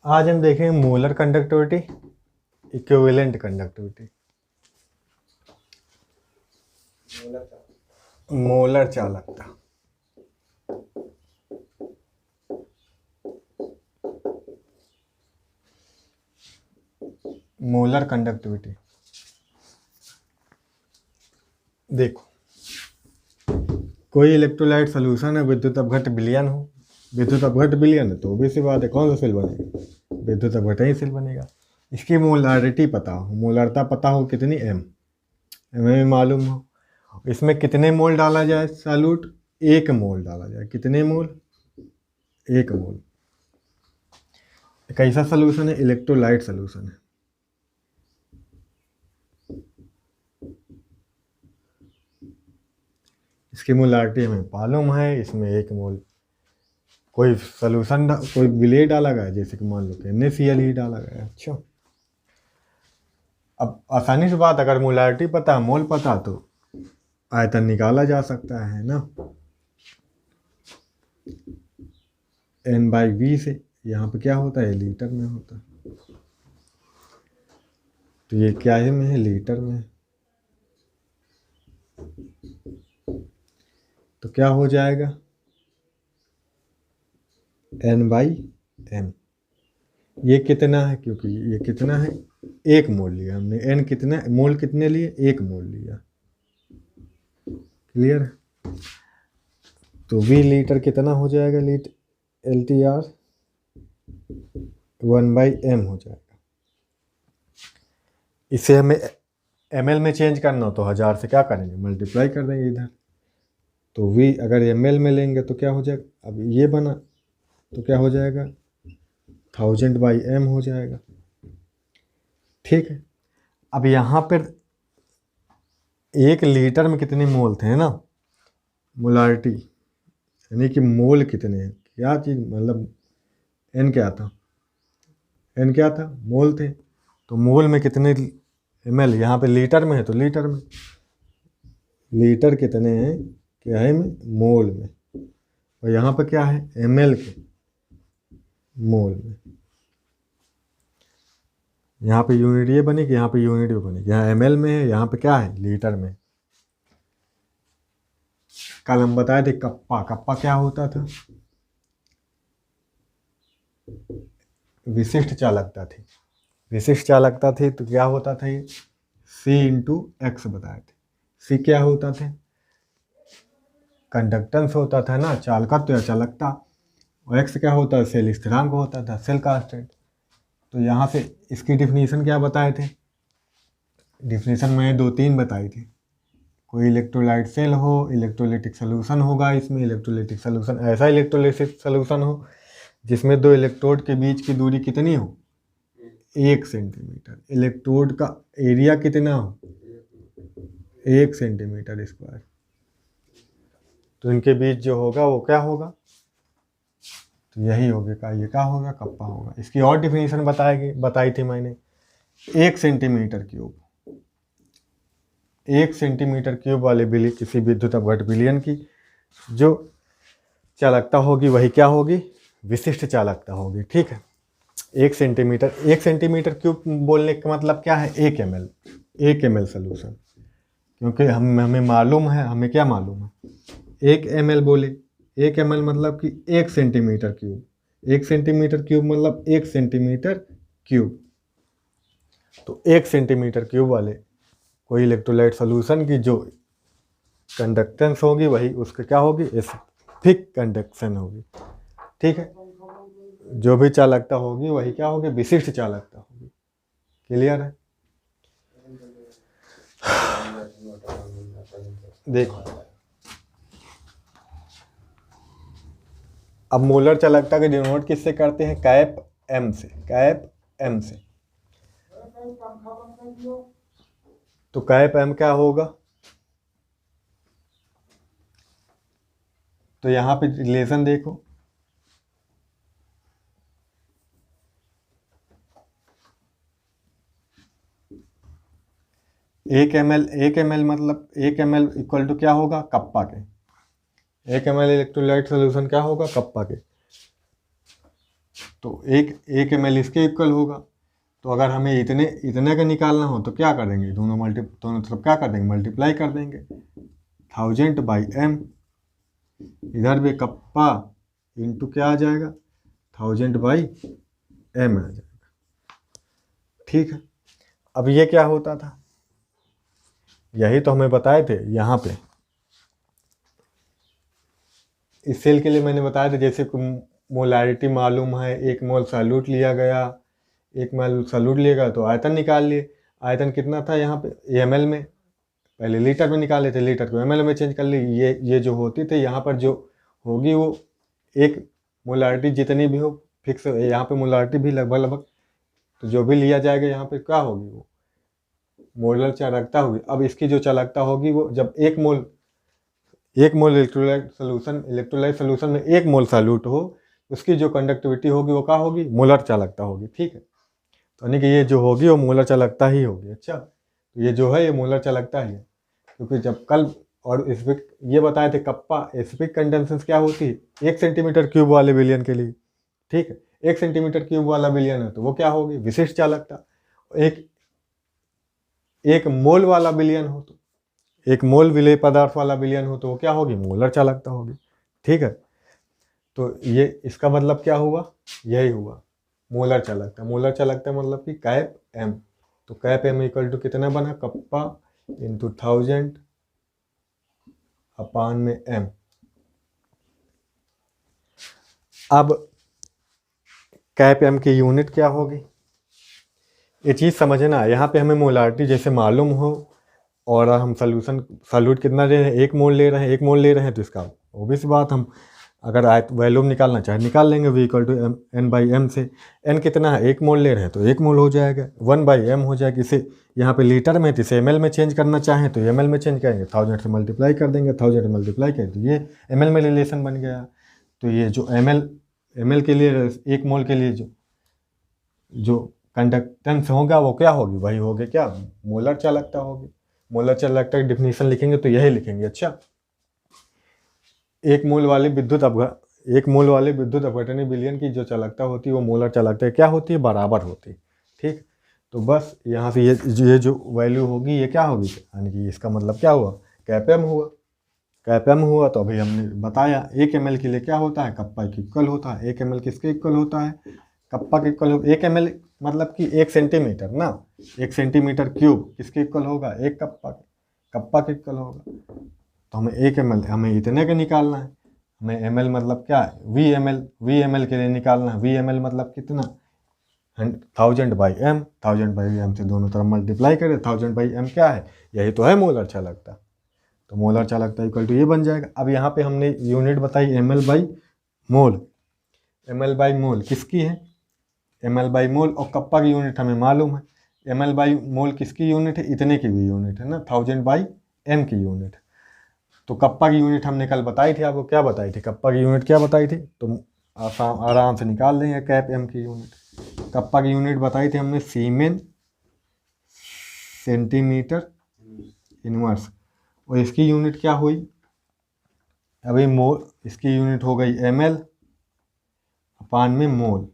आज हम देखेंगे molar conductivity, equivalent conductivity. Molar चालकता। मोलर कंडक्टिविटी देखो, कोई इलेक्ट्रोलाइट सोल्यूशन है, विद्युत अपघट्ट विलयन हो, विद्युत अपघट्ट विलयन है तो भी सी बात है, कौन सा सेल बनेगा? विद्युत अपघट्ट ही सेल बनेगा। इसकी मोलारिटी पता हो, मोलरता पता हो कितनी, एम में मालूम हो, इसमें कितने मोल डाला जाए सॉल्यूट, 1 मोल डाला जाए। कितने मोल? 1 मोल। कैसा सोल्यूशन है? इलेक्ट्रोलाइट सोल्यूशन है। इसकी मोलारिटी हमें मालूम है, इसमें 1 मोल। कोई सोल्यूशन कोई विलेय डाला गया, जैसे कि मान लो कि NaCl ही डाला गया। अच्छा, अब आसानी से बात, अगर मोलारिटी पता है, मोल पता, तो आयतन निकाला जा सकता है ना, N/V से। यहाँ पे क्या होता है? लीटर में होता है, तो ये क्या है में है? लीटर में। तो क्या हो जाएगा? N/M। ये कितना है? क्योंकि ये कितना है? 1 मोल लिया हमने। N कितना मोल, कितने लिए? 1 मोल लिया। क्लियर है? तो V लीटर कितना हो जाएगा? LTR 1/M हो जाएगा। इसे हमें ml में चेंज करना हो तो 1000 से क्या करेंगे? मल्टीप्लाई कर देंगे इधर। तो V अगर ml में लेंगे तो क्या हो जाएगा? अब ये बना तो क्या हो जाएगा? 1000/M हो जाएगा। ठीक है, अब यहाँ पर 1 लीटर में कितने मोल थे ना, मोलारिटी, यानी कि मोल कितने हैं, क्या चीज़, मतलब N क्या था? N क्या था? मोल थे। तो मोल में कितने ml, यहाँ पे लीटर में है तो लीटर में, लीटर कितने हैं, क्या है में? मोल में। और यहाँ पे क्या है? ml के मोल में। यहाँ पे यूनिट ये बनेगी, यहाँ पे यूनिट ये बनेगी। यहाँ ml में है, यहाँ पे क्या है? लीटर में। कल हम बताए थे कप्पा। कप्पा क्या होता था? विशिष्ट चालकता थी। विशिष्ट चालकता थी तो क्या होता था? ये C/X बताए थे। C क्या होता था? कंडक्टेंस होता था ना, चालकत्व या चालकता। और X क्या होता है? सेल स्थिरांक होता था, सेल कांस्टेंट। तो यहाँ से इसकी डिफिनीशन क्या बताए थे? डिफिनीशन मैंने 2-3 बताई थी। कोई इलेक्ट्रोलाइट सेल हो, इलेक्ट्रोलिटिक सोल्यूशन होगा इसमें। इलेक्ट्रोलिटिक सोल्यूशन ऐसा इलेक्ट्रोलिटिक सोल्यूशन हो जिसमें 2 इलेक्ट्रोड के बीच की दूरी कितनी हो? 1 सेंटीमीटर। इलेक्ट्रोड का एरिया कितना हो? 1 सेंटीमीटर स्क्वायर। तो इनके बीच जो होगा वो क्या होगा? तो यही होगा का, ये क्या होगा? कप्पा होगा। इसकी और डिफिनीशन बताई थी मैंने। 1 सेंटीमीटर क्यूब, 1 सेंटीमीटर क्यूब वाले किसी विद्युत अपघट्ट विलयन की जो चालकता होगी वही क्या होगी? विशिष्ट चालकता होगी। ठीक है, 1 सेंटीमीटर क्यूब बोलने का मतलब क्या है? 1 ml सोल्यूशन। क्योंकि हमें मालूम है, हमें क्या मालूम है? 1 ml बोले, 1 ml मतलब कि 1 सेंटीमीटर क्यूब। 1 सेंटीमीटर क्यूब मतलब 1 सेंटीमीटर क्यूब। तो 1 सेंटीमीटर क्यूब वाले कोई इलेक्ट्रोलाइट सोल्यूशन की जो कंडक्टेंस होगी वही उसके क्या होगी? स्फेरिक कंडक्शन होगी। ठीक है, जो भी चालकता होगी वही क्या होगी? विशिष्ट चालकता होगी। क्लियर है? देखो, अब मोलर चालकता के डिनोट किससे करते हैं? कैप M से। कैप M से। तो कैप M क्या होगा? तो यहाँ पे रिलेशन देखो, एक एम एल मतलब 1 ml इक्वल टू क्या होगा? कप्पा के। 1 ml इलेक्ट्रोलाइट सोल्यूशन क्या होगा? कप्पा के। तो एक ml इसके इक्वल होगा। तो अगर हमें इतने का निकालना हो तो क्या करेंगे, दोनों तरफ क्या कर देंगे, मल्टीप्लाई कर देंगे 1000/m। इधर भी कप्पा इंटू क्या आ जाएगा, 1000/m आ जाएगा। ठीक है, अब ये क्या होता था, यही तो हमें बताए थे यहाँ पे इस सेल के लिए मैंने बताया था। जैसे मोलैरिटी मालूम है, 1 मोल सॉल्यूट लिया गया, 1 मोल सॉल्यूट लिया गया तो आयतन निकाल लिए। आयतन कितना था यहाँ पे ml में, पहले लीटर में निकाले थे, लीटर को ml में चेंज कर ली। ये जो होती थी यहाँ पर जो होगी वो एक मोलैरिटी जितनी भी हो फिक्स, यहाँ पे मोलैरिटी भी लगभग तो जो भी लिया जाएगा यहाँ पे क्या होगी, वो मोलर चालकता होगी। अब इसकी जो चालकता होगी वो जब 1 मोल इलेक्ट्रोलाइट सोल्यूशन में 1 मोल सॉल्यूट हो, उसकी जो कंडक्टिविटी होगी वो क्या होगी, मोलर चालकता होगी। ठीक है, तो यानी कि ये जो होगी वो मोलर चालकता ही होगी। अच्छा, तो ये जो है ये मोलर चालकता ही है, क्योंकि जब कल और स्पेसिफिक ये बताए थे कप्पा स्पेसिफिक कंडेंसेशन क्या होती है 1 सेंटीमीटर क्यूब वाले विलियन के लिए। ठीक है, 1 सेंटीमीटर क्यूब वाला विलियन है तो वो क्या होगी, विशिष्ट चालकता। एक मोल वाला विलियन हो तो, एक मोल विलेय पदार्थ वाला विलियन हो तो वो क्या होगी, मोलर चालकता होगी। ठीक है, तो ये इसका मतलब क्या हुआ, यही हुआ मोलर चालकता। मोलर चालकता मतलब कि कैप m, तो कैप m इक्वल टू कितना बना, कप्पा इंटू 1000/m। अब कैप m की यूनिट क्या होगी, ये चीज़ समझना। यहाँ पे हमें मोलारिटी जैसे मालूम हो और हम सॉल्यूट कितना ले रहे हैं, 1 मोल ले रहे हैं, 1 मोल ले रहे हैं तो इसका ओबियस बात हम अगर वैल्यूम निकालना चाहे निकाल लेंगे। v इक्वल टू n/m से n कितना है, 1 मोल ले रहे हैं तो 1 मोल हो जाएगा, 1/m हो जाएगा। इसे यहाँ पे लीटर में तो इसे ml में चेंज करना चाहें तो ml में चेंज करेंगे, 1000 से मल्टीप्लाई कर देंगे, 1000 से मल्टीप्लाई करें तो ये ml में रिलेशन बन गया। तो ये जो ml के लिए 1 मोल के लिए जो कंडक्टेंस होगा वो क्या होगी, वही होगी क्या, मोलर चालकता होगी। मोलर चालकता की डिफिनीशन लिखेंगे तो यही लिखेंगे। अच्छा, 1 मोल वाले विद्युत अपघटनीय विलयन की जो चालकता होती है वो मोलर चालकता क्या होती है, बराबर होती है। ठीक, तो बस यहाँ से ये जो वैल्यू होगी ये क्या होगी, यानी कि इसका मतलब क्या हुआ, कैप m हुआ। कैप m हुआ तो अभी हमने बताया 1 ml के लिए क्या होता है, कप्पा के इक्वल होता है। 1 ml किसके इक्वल होता है, कप्पा के इक्वल। 1 ml मतलब कि 1 सेंटीमीटर ना, 1 सेंटीमीटर क्यूब किसके इक्वल होगा, 1 कप्पा के इक्वल होगा। तो हमें 1 ml हमें इतने का निकालना है। हमें ml मतलब क्या है, v ml के लिए निकालना है। v ml मतलब कितना, 1000/m, 1000/m से दोनों तरफ मल्टीप्लाई करें। 1000/m क्या है, यही तो है मोलर चालकता। तो मोलर चालकता इक्वल टू ये बन जाएगा। अब यहाँ पे हमने यूनिट बताई ml/मोल। ml/मोल किसकी है, ml/मोल, और कप्पा की यूनिट हमें मालूम है। ml/मोल किसकी यूनिट है, इतने की भी यूनिट है ना, 1000/m की यूनिट। तो कप्पा की यूनिट हमने कल बताई थी, आपको क्या बताई थी, कप्पा की यूनिट क्या बताई थी, तो आराम से निकाल देंगे कैप m की यूनिट। कप्पा की यूनिट बताई थी हमने सीमेन सेंटीमीटर इनवर्स, और इसकी यूनिट क्या हुई, अभी मोल, इसकी यूनिट हो गई ml/मोल।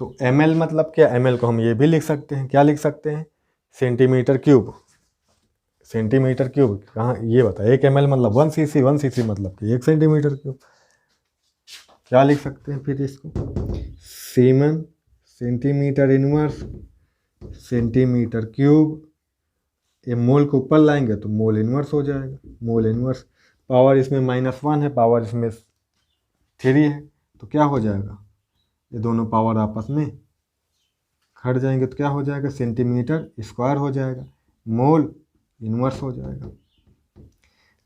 तो ml मतलब क्या, ml को हम ये भी लिख सकते हैं, क्या लिख सकते हैं, सेंटीमीटर क्यूब। सेंटीमीटर क्यूब कहाँ, ये बता, 1 ml मतलब 1 cc, 1 cc मतलब कि 1 सेंटीमीटर क्यूब। क्या लिख सकते हैं फिर इसको, सीमेन सेंटीमीटर इनवर्स सेंटीमीटर क्यूब। ये मोल को ऊपर लाएंगे तो मोल इनवर्स हो जाएगा, मोल इनवर्स। पावर इसमें -1 है, पावर इसमें 3 है, तो क्या हो जाएगा, ये दोनों पावर आपस में खट जाएंगे तो क्या हो जाएगा, सेंटीमीटर स्क्वायर हो जाएगा, मोल इनवर्स हो जाएगा।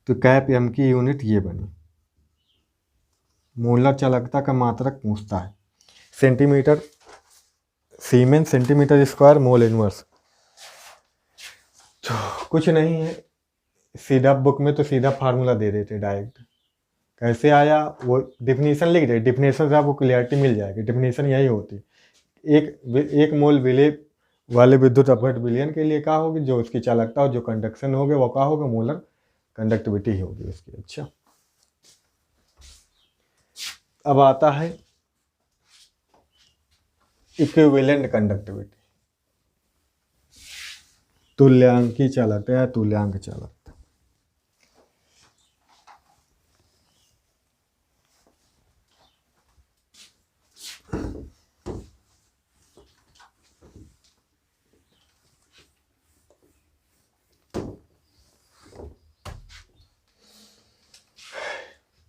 तो कैप m की यूनिट ये बनी। मोलर चालकता का मात्रक पूछता है, सेंटीमीटर सीमेन सेंटीमीटर स्क्वायर मोल इनवर्स। तो कुछ नहीं है, सीधा बुक में तो सीधा फार्मूला दे देते डायरेक्ट, कैसे आया वो डिफिनीशन लिख दे, डिफिनीशन से आपको क्लियरिटी मिल जाएगी। डिफिनीशन यही होती, एक मोल विलेय वाले विद्युत अपघट विलयन के लिए क्या होगी, जो उसकी चालकता हो, जो कंडक्शन होगा वो क्या होगा, मोलर कंडक्टिविटी होगी उसकी। अच्छा, अब आता है इक्विवेलेंट कंडक्टिविटी, तुल्यांकी चालकता या तुल्यांक चालकता।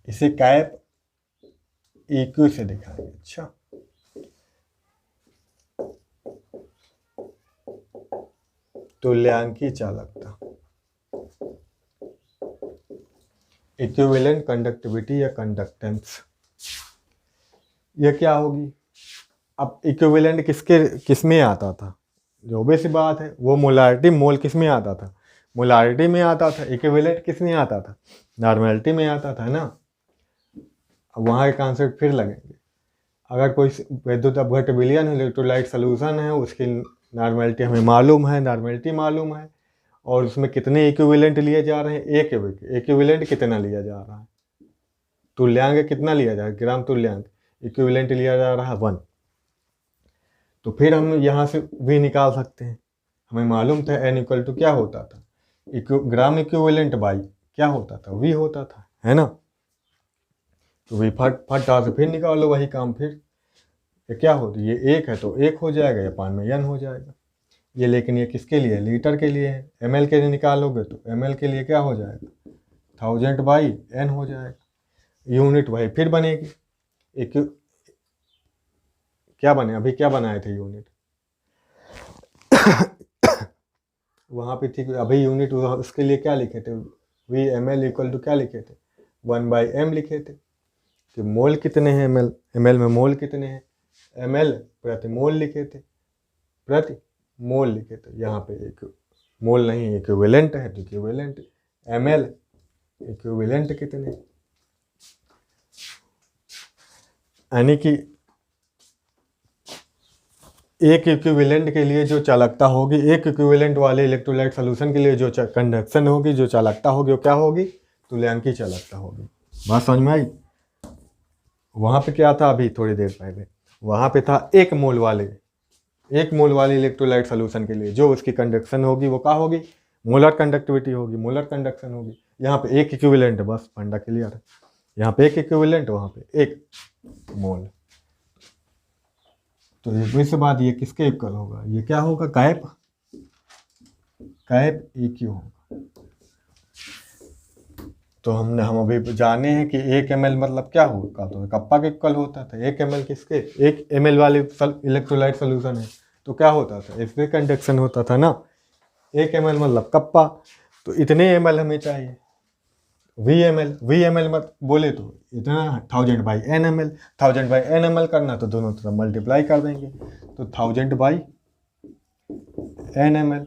इसे कैप EQ से दिखाएंगे। अच्छा, तुल्यांकी चालकता, इक्विवेलेंट कंडक्टिविटी या कंडक्टेंस, ये क्या होगी? अब इक्विवेलेंट किसमें आता था? जो भी सी बात है, वो मोलारिटी, मोल किस में आता था? मोलारिटी में आता था। इक्विवेलेंट किस में आता था? नॉर्मेलिटी में आता था ना। अब वहाँ के कॉन्सेप्ट फिर लगेंगे। अगर कोई विद्युत अपघट विलयन इलेक्ट्रोलाइट सोल्यूशन है, उसकी नॉर्मेलिटी हमें मालूम है, नॉर्मेलिटी मालूम है, और उसमें कितने इक्विवेलेंट लिए जा रहे हैं? एक इक्विवेलेंट कितना लिया जा रहा है? तुल्यांक कितना लिया जा रहा है? ग्राम तुल्यांक इक्विवेलेंट लिया जा रहा है 1। तो फिर हम यहाँ से भी निकाल सकते हैं। हमें मालूम था n इक्वल टू क्या होता था? ग्राम इक्विवेलेंट बाई क्या होता था? v होता था, है ना। तो v फट से फिर निकालो वही काम। फिर ये क्या होता है? ये 1 है तो 1 हो जाएगा, या पान में n हो जाएगा ये। लेकिन ये किसके लिए? लीटर के लिए है। ml के लिए निकालोगे तो ml के लिए क्या हो जाएगा? 1000 बाई n हो जाएगा। यूनिट वही फिर बनेगी। क्या बने? अभी क्या बनाए थे यूनिट? वहाँ पे थी अभी यूनिट, उसके लिए क्या लिखे थे? v ml इक्वल टू क्या लिखे थे? 1/m लिखे थे कि मोल कितने हैं ml में मोल कितने हैं? ml प्रति मोल लिखे थे, प्रति मोल लिखे थे। यहाँ पे एक मोल नहीं, इक्विवेलेंट है तो इक्विवेलेंट ml इक्विवेलेंट कितने, यानी कि एक इक्विवेलेंट के लिए जो चालकता होगी, एक इक्विवेलेंट वाले इलेक्ट्रोलाइट सॉल्यूशन के लिए जो कंडक्शन होगी, जो चालकता होगी, वो क्या होगी? तुल्यांकी चालकता होगी। बात समझ में आई? वहाँ पे क्या था? अभी थोड़ी देर पहले वहाँ पे था एक मोल वाले इलेक्ट्रोलाइट सॉल्यूशन के लिए जो उसकी कंडक्शन होगी वो क्या होगी? मोलर कंडक्टिविटी होगी, मोलर कंडक्शन होगी। यहाँ पे एक इक्विवेलेंट है, बस फंडा क्लियर है। यहाँ पे एक इक्विवेलेंट, वहाँ पे एक मोल। तो ये से बात, ये किसके इक्वल होगा? ये क्या होगा? कैप EQ होगा। तो हम अभी जाने हैं कि 1 ml मतलब क्या होगा? तो कप्पा के इक्वल होता था। 1 ml किसके? 1 ml वाले इलेक्ट्रोलाइट सोल्यूशन है तो क्या होता था? इसमें कंडक्शन होता था ना। 1 ml मतलब कप्पा, तो इतने ml हमें चाहिए। v ml मत बोले तो इतना 1000 by n ml, 1000 by n ml करना तो दोनों तरफ मल्टीप्लाई कर देंगे। तो 1000 by n ml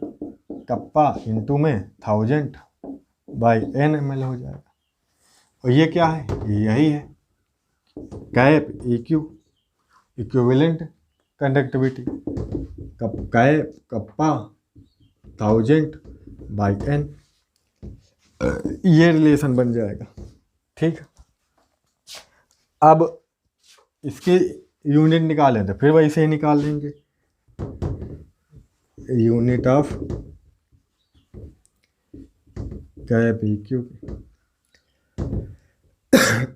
kappa into में 1000 बाई n ml हो जाएगा। और ये क्या है? यही है cap EQ, equivalent conductivity. Cap kappa 1000 by n, ये रिलेशन बन जाएगा। ठीक, अब इसके यूनिट निकालें तो फिर वैसे ही निकाल लेंगे। Unit of cap EQ,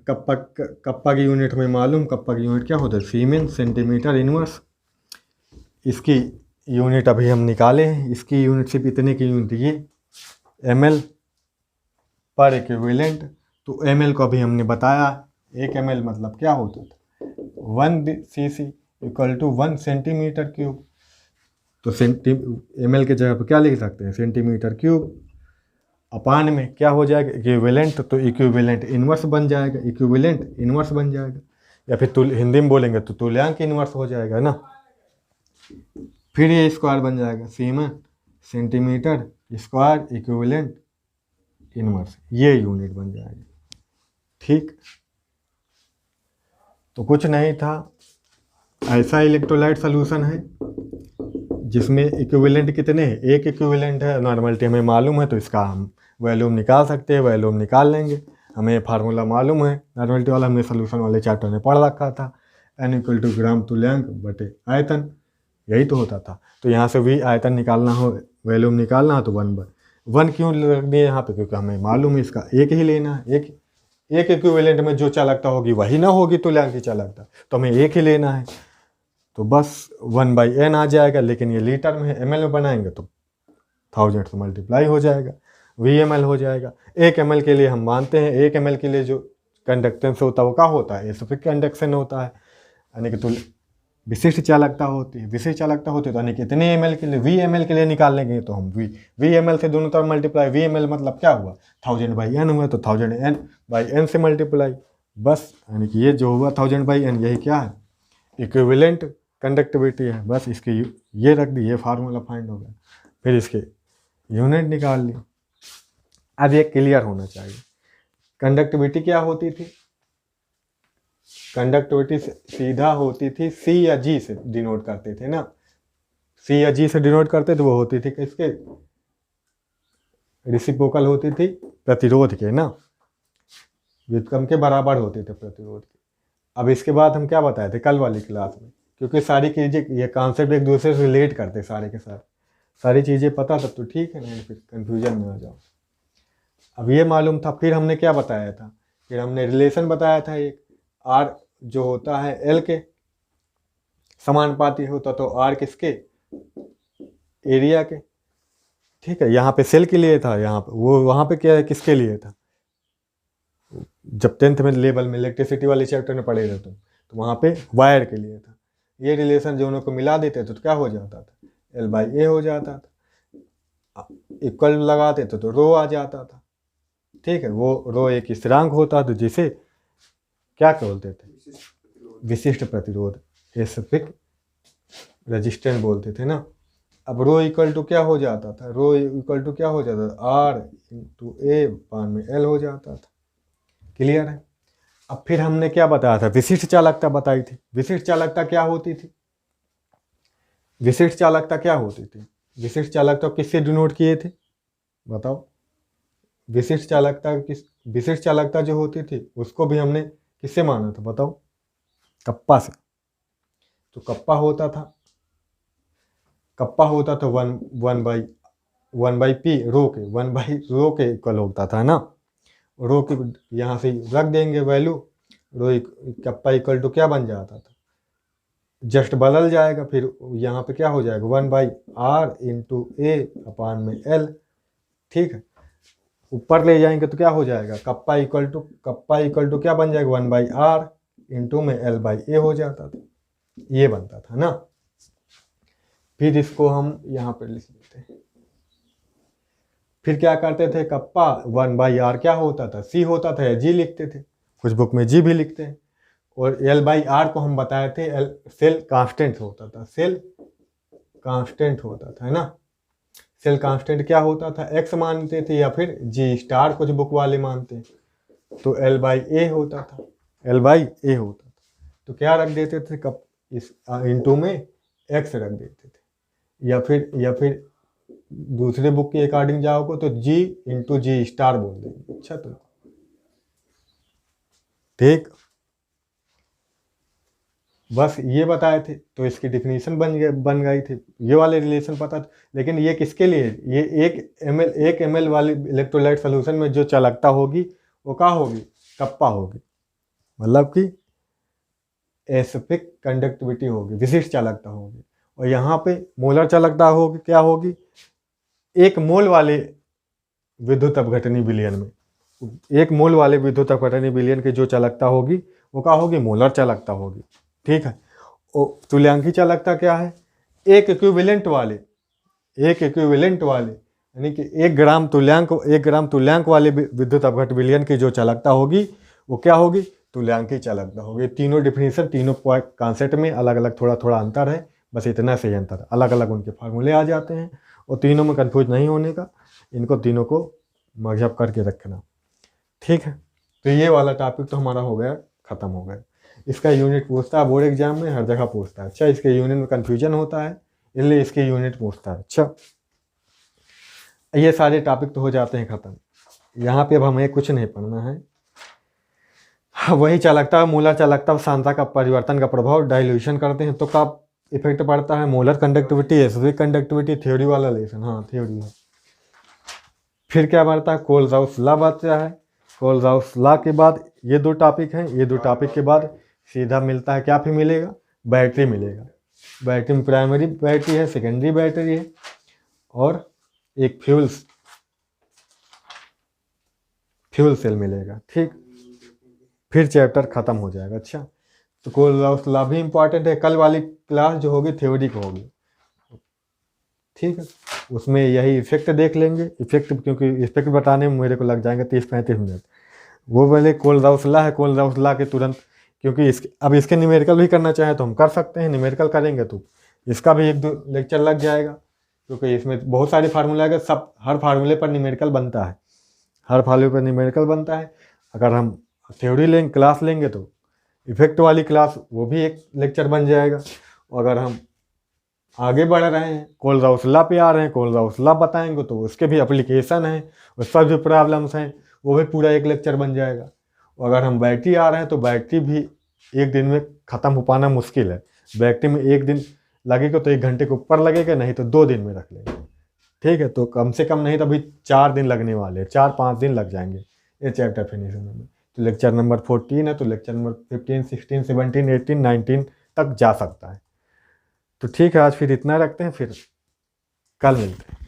kappa की यूनिट हमें मालूम। कप्पा की यूनिट क्या होता है? Siemens centimetre inverse. इसकी यूनिट अभी हम निकाले हैं। इसकी यूनिट सिर्फ इतने की यूनिट ये ml पर इक्विवेलेंट। तो ml को अभी हमने बताया, 1 ml मतलब क्या होता था? 1 cc equal to 1 centimetre cube. तो ml के जगह पर क्या लिख सकते हैं? Centimetre cube. अपान में क्या हो जाएगा? इक्विवेलेंट, तो इक्विवेलेंट इनवर्स बन जाएगा, इक्विवेलेंट इनवर्स बन जाएगा। या फिर हिंदी में बोलेंगे तो तुल्यांक इनवर्स हो जाएगा ना। फिर ये स्क्वायर बन जाएगा, siemens centimetre square equivalent inverse, ये यूनिट बन जाएगी। ठीक, तो कुछ नहीं था, ऐसा इलेक्ट्रोलाइट सॉल्यूशन है जिसमें इक्विवेलेंट कितने हैं? एक इक्विवेलेंट है। नॉर्मलिटी हमें मालूम है तो इसका हम वैल्यूम निकाल सकते हैं, वैल्यूम निकाल लेंगे। हमें फार्मूला मालूम है नॉर्मलिटी वाला, हमने सॉल्यूशन वाले चैप्टर में पढ़ रखा था। n इक्वल टू ग्राम तुल्यांक बटे आयतन। यही तो होता था। तो यहाँ से V आयतन निकालना हो, वॉल्यूम निकालना हो तो 1/1 क्यों रख दिए यहाँ पे, क्योंकि हमें मालूम है इसका एक ही लेना है। एक इक्विवेलेंट में जो चालकता होगी वही ना होगी तुल्यांकी चालकता, तो हमें एक ही लेना है। तो बस 1/n आ जाएगा, लेकिन ये लीटर में है, ml में बनाएंगे तो 1000 से मल्टीप्लाई हो जाएगा, VmL हो जाएगा। 1 ml के लिए हम मानते हैं 1 ml के लिए जो कंडक्टेंस होता है वो क्या होता है, स्पेसिफिक कंडक्शन होता है, यानी कि विशिष्ट चालकता होती है। विशिष्ट चालकता होती है तो यानी कि इतने ml के लिए, VmL के लिए निकाल लेंगे तो हम VmL से दोनों तरफ मल्टीप्लाई, VmL मतलब क्या हुआ 1000/n हुआ, तो 1000n/n से मल्टीप्लाई, बस यानी कि ये जो हुआ 1000/n यही क्या है, इक्विवेलेंट कंडक्टिविटी है। बस इसके ये रख दी, ये फार्मूला फाइंड हो गया, फिर इसके यूनिट निकाल ली। अब ये क्लियर होना चाहिए, कंडक्टिविटी क्या होती थी, कंडक्टिविटी सीधा होती थी C या G से डिनोट करते थे ना, C या G से डिनोट करते थे, वो होती थी किसके, रेसिप्रोकल होती थी प्रतिरोध के ना, व्युत्क्रम के बराबर होते थे प्रतिरोध के। अब इसके बाद हम क्या बताए थे कल वाली क्लास में, क्योंकि सारी चीज़ें ये कॉन्सेप्ट एक दूसरे से रिलेट करते सारे के सारे, सारी चीज़ें पता तब तो ठीक है, नहीं फिर कन्फ्यूजन में आ जाओ। अब ये मालूम था, फिर हमने क्या बताया था, फिर हमने रिलेशन बताया था, एक R जो होता है L के समानुपाती होता, तो R किसके, एरिया के, ठीक है। यहाँ पे सेल के लिए था, यहाँ पे वो, वहाँ पे क्या है किसके लिए था, जब 10th में लेवल में इलेक्ट्रिसिटी वाले चैप्टर में पढ़े थे तुम, तो वहाँ पे वायर के लिए था। ये रिलेशन जो उनको मिला देते तो क्या हो जाता था, L/A हो जाता था, इक्वल लगाते तो रो आ जाता था, ठीक है। वो रो एक स्थिरांक होता था जिसे क्या बोलते थे, विशिष्ट प्रतिरोध, स्पेसिफिक रेजिस्टेंस बोलते थे ना। अब रो इक्वल टू क्या हो जाता था, रो इक्वल टू क्या हो जाता था, R/A/L हो जाता था। क्लियर है। अब फिर हमने क्या बताया था, विशिष्ट चालकता बताई थी। विशिष्ट चालकता क्या होती थी, विशिष्ट चालकता क्या होती थी, विशिष्ट चालकता किससे डिनोट किए थे बताओ, विशिष्ट चालकता जो होती थी उसको भी हमने किससे माना था बताओ, कप्पा से। तो कप्पा होता था 1/P रो के, 1/रो के इक्वल होता था ना। रो की यहाँ से रख देंगे value, rho kappa equal to क्या बन जाता था, जस्ट बदल जाएगा, फिर यहाँ पे क्या हो जाएगा 1/R/A/L, ठीक है। ऊपर ले जाएंगे तो क्या हो जाएगा, कप्पा इक्वल टू क्या बन जाएगा 1/R में L/A हो जाता था, ये बनता था ना। फिर इसको हम यहाँ पर लिख लेते हैं, फिर क्या करते थे, कप्पा 1/R क्या होता था, C होता था या G लिखते थे, कुछ बुक में G भी लिखते हैं। और L/R को हम बताए थे सेल कांस्टेंट होता था, सेल कांस्टेंट होता था, है ना। सेल कांस्टेंट क्या होता था, X मानते थे या फिर G∗, कुछ बुक वाले मानते हैं, तो L/A होता था, L/A होता था। तो क्या रख देते थे, कप इस इंटू में X रख देते थे, या फिर दूसरे बुक के अकॉर्डिंग जाओगे तो G∗G∗ बोल देंगे। अच्छा, तो ठीक, बस ये बताए थे, तो इसकी डिफिनीशन बन गई थी, ये वाले रिलेशन पता था। लेकिन ये किसके लिए, ये 1 ml वाले इलेक्ट्रोलाइट सोल्यूशन में जो चालकता होगी वो क्या होगी, कप्पा होगी, मतलब कि स्पेसिफिक कंडक्टिविटी होगी, विशिष्ट चालकता होगी। और यहाँ पे मोलर चालकता होगी, क्या होगी, 1 मोल वाले विद्युत अपघटनी विलयन में, 1 मोल वाले विद्युत अपघटनी विलयन की जो चालकता होगी वो क्या होगी, मोलर चालकता होगी, ठीक है। और तुल्यांकी चालकता क्या है, एक इक्विवेलेंट वाले यानी कि 1 ग्राम तुल्यांक वाले विद्युत अपघट विलयन की जो चालकता होगी वो क्या होगी, तुल्यांकी चालकता होगी। तीनों डिफिनीशन, तीनों कॉन्सेप्ट में अलग अलग थोड़ा थोड़ा अंतर है, बस इतना से ही अंतर, अलग अलग उनके फार्मूले आ जाते हैं। और तीनों में कंफ्यूज नहीं होने का, इनको तीनों को मजहब करके रखना, ठीक है। तो ये वाला टॉपिक तो हमारा हो गया, ख़त्म हो गया। इसका यूनिट पूछता है बोर्ड एग्जाम में, हर जगह पूछता है। अच्छा, इसके यूनिट में कन्फ्यूजन होता है, इसलिए इसके यूनिट पूछता है। अच्छा, ये सारे टॉपिक तो हो जाते हैं ख़त्म। यहाँ पे अब हमें कुछ नहीं पढ़ना है, वही चालकता, मूलर चालकता, सांद्रता का परिवर्तन का प्रभाव डाइल्यूशन करते हैं तो कब इफेक्ट पड़ता है, molar conductivity, specific conductivity, theory वाला लेसन, हाँ थ्योरी है। फिर क्या बढ़ता है, कोलजाउस लॉ बचता है। कोलजाउस लॉ के बाद ये दो टॉपिक हैं, ये दो टॉपिक के बाद सीधा मिलता है, क्या फिर मिलेगा, बैटरी मिलेगा। बैटरी में प्राइमरी बैटरी है, सेकेंडरी बैटरी है, और एक फ्यूल सेल मिलेगा, ठीक। फिर चैप्टर खत्म हो जाएगा। अच्छा, तो कोलजाउस लॉ भी इंपॉर्टेंट है। कल वाली क्लास जो होगी थ्योरी को होगी, ठीक है। उसमें यही इफेक्ट देख लेंगे, इफेक्ट, क्योंकि इफेक्ट बताने में मेरे को लग जाएंगे 30-35 मिनट। वो पहले कोलजाउस लॉ है, कोलजाउस लॉ के तुरंत, क्योंकि अब इसके न्यूमेरिकल भी करना चाहे तो हम कर सकते हैं, न्यूमेरिकल करेंगे तो इसका भी 1-2 लेक्चर लग जाएगा, क्योंकि इसमें बहुत सारे फार्मूला है, सब हर फार्मूले पर न्यूमेरिकल बनता है, हर फार्मूले पर न्यूमेरिकल बनता है। अगर हम थ्योरी लेंगे, क्लास लेंगे, तो इफेक्ट वाली क्लास वो भी एक लेक्चर बन जाएगा। अगर हम आगे बढ़ रहे हैं, कोलजाउस लॉ पे आ रहे हैं, कोलजाउस लॉ बताएंगे तो उसके भी एप्लीकेशन है, उस पर भी प्रॉब्लम्स हैं, वो भी पूरा एक लेक्चर बन जाएगा। और अगर हम बैटरी आ रहे हैं तो बैटरी भी एक दिन में ख़त्म हो पाना मुश्किल है। बैटरी में एक दिन लगेगा तो 1 घंटे के ऊपर लगेगा, नहीं तो 2 दिन में रख लेंगे, ठीक है। तो कम से कम नहीं तो अभी 4 दिन लगने वाले हैं, 4-5 दिन लग जाएंगे ये चैप्टर फिनिश होने में। तो लेक्चर नंबर 14 है, तो लेक्चर नंबर 15, 16, 17, 18, 19 तक जा सकता है। तो ठीक है, आज फिर इतना रखते हैं, फिर कल मिलते हैं।